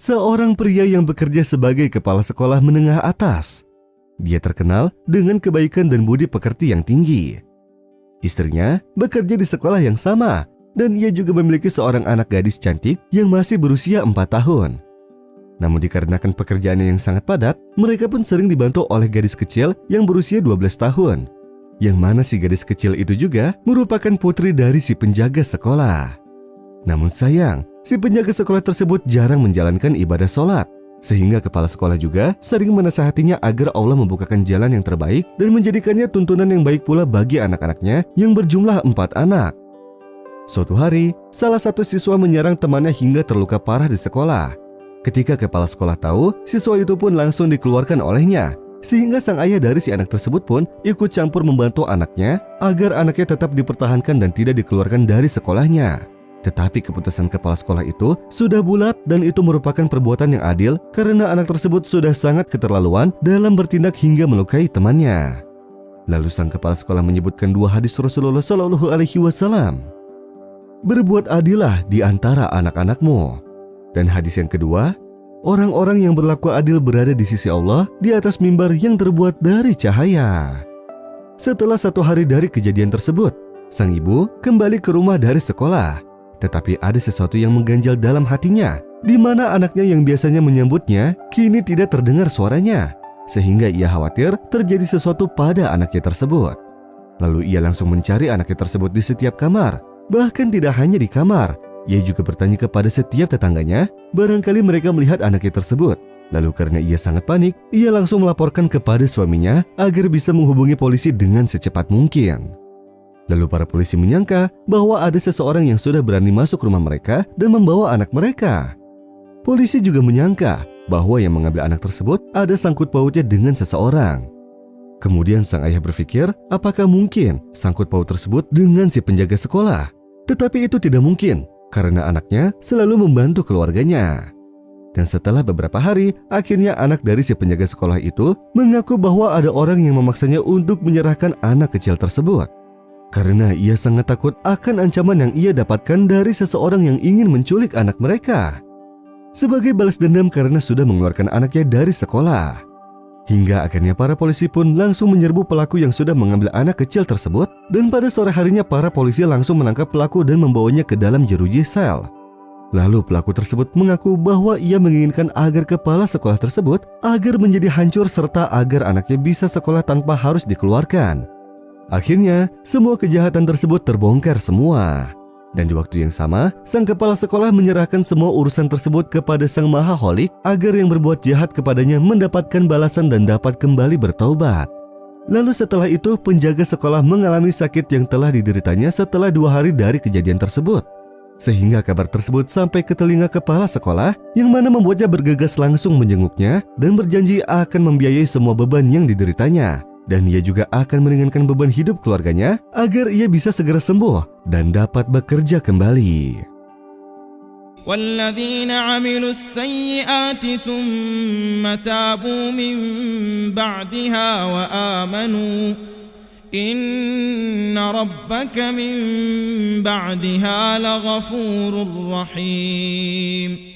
seorang pria yang bekerja sebagai kepala sekolah menengah atas. Dia terkenal dengan kebaikan dan budi pekerti yang tinggi. Istrinya bekerja di sekolah yang sama, dan ia juga memiliki seorang anak gadis cantik yang masih berusia 4 tahun. Namun dikarenakan pekerjaannya yang sangat padat, mereka pun sering dibantu oleh gadis kecil yang berusia 12 tahun. Yang mana si gadis kecil itu juga merupakan putri dari si penjaga sekolah. Namun sayang, si penjaga sekolah tersebut jarang menjalankan ibadah sholat. Sehingga kepala sekolah juga sering menasihatinya agar Allah membukakan jalan yang terbaik dan menjadikannya tuntunan yang baik pula bagi anak-anaknya yang berjumlah 4 anak. Suatu hari, salah satu siswa menyerang temannya hingga terluka parah di sekolah. Ketika kepala sekolah tahu, siswa itu pun langsung dikeluarkan olehnya. Sehingga sang ayah dari si anak tersebut pun ikut campur membantu anaknya agar anaknya tetap dipertahankan dan tidak dikeluarkan dari sekolahnya. Tetapi keputusan kepala sekolah itu sudah bulat dan itu merupakan perbuatan yang adil karena anak tersebut sudah sangat keterlaluan dalam bertindak hingga melukai temannya. Lalu sang kepala sekolah menyebutkan 2 hadis Rasulullah SAW. Berbuat adillah di antara anak-anakmu. Dan hadis yang kedua, orang-orang yang berlaku adil berada di sisi Allah di atas mimbar yang terbuat dari cahaya. Setelah 1 hari dari kejadian tersebut, sang ibu kembali ke rumah dari sekolah. Tetapi ada sesuatu yang mengganjal dalam hatinya, di mana anaknya yang biasanya menyambutnya kini tidak terdengar suaranya. Sehingga ia khawatir terjadi sesuatu pada anaknya tersebut. Lalu ia langsung mencari anaknya tersebut di setiap kamar. Bahkan tidak hanya di kamar, ia juga bertanya kepada setiap tetangganya, barangkali mereka melihat anaknya tersebut. Lalu karena ia sangat panik, ia langsung melaporkan kepada suaminya agar bisa menghubungi polisi dengan secepat mungkin. Lalu para polisi menyangka bahwa ada seseorang yang sudah berani masuk rumah mereka dan membawa anak mereka. Polisi juga menyangka bahwa yang mengambil anak tersebut ada sangkut pautnya dengan seseorang. Kemudian sang ayah berpikir apakah mungkin sangkut paut tersebut dengan si penjaga sekolah. Tetapi itu tidak mungkin, karena anaknya selalu membantu keluarganya. Dan setelah beberapa hari, akhirnya anak dari si penjaga sekolah itu mengaku bahwa ada orang yang memaksanya untuk menyerahkan anak kecil tersebut. Karena ia sangat takut akan ancaman yang ia dapatkan dari seseorang yang ingin menculik anak mereka. Sebagai balas dendam karena sudah mengeluarkan anaknya dari sekolah. Hingga akhirnya para polisi pun langsung menyerbu pelaku yang sudah mengambil anak kecil tersebut. Dan pada sore harinya para polisi langsung menangkap pelaku dan membawanya ke dalam jeruji sel. Lalu pelaku tersebut mengaku bahwa ia menginginkan agar kepala sekolah tersebut agar menjadi hancur serta agar anaknya bisa sekolah tanpa harus dikeluarkan. Akhirnya, semua kejahatan tersebut terbongkar semua. Dan di waktu yang sama, sang kepala sekolah menyerahkan semua urusan tersebut kepada sang mahaholik agar yang berbuat jahat kepadanya mendapatkan balasan dan dapat kembali bertaubat. Lalu setelah itu, penjaga sekolah mengalami sakit yang telah dideritanya setelah 2 hari dari kejadian tersebut. Sehingga kabar tersebut sampai ke telinga kepala sekolah yang mana membuatnya bergegas langsung menjenguknya dan berjanji akan membiayai semua beban yang dideritanya. Dan ia juga akan meringankan beban hidup keluarganya agar ia bisa segera sembuh dan dapat bekerja kembali. وَالَّذِينَ عَمِلُوا السَّيِّئَاتِ ثُمَّ تَابُوا مِن بَعْدِهَا وَآمَنُوا إِنَّ رَبَّكَ مِن بَعْدِهَا لَغَفُورٌ رَّحِيمٌ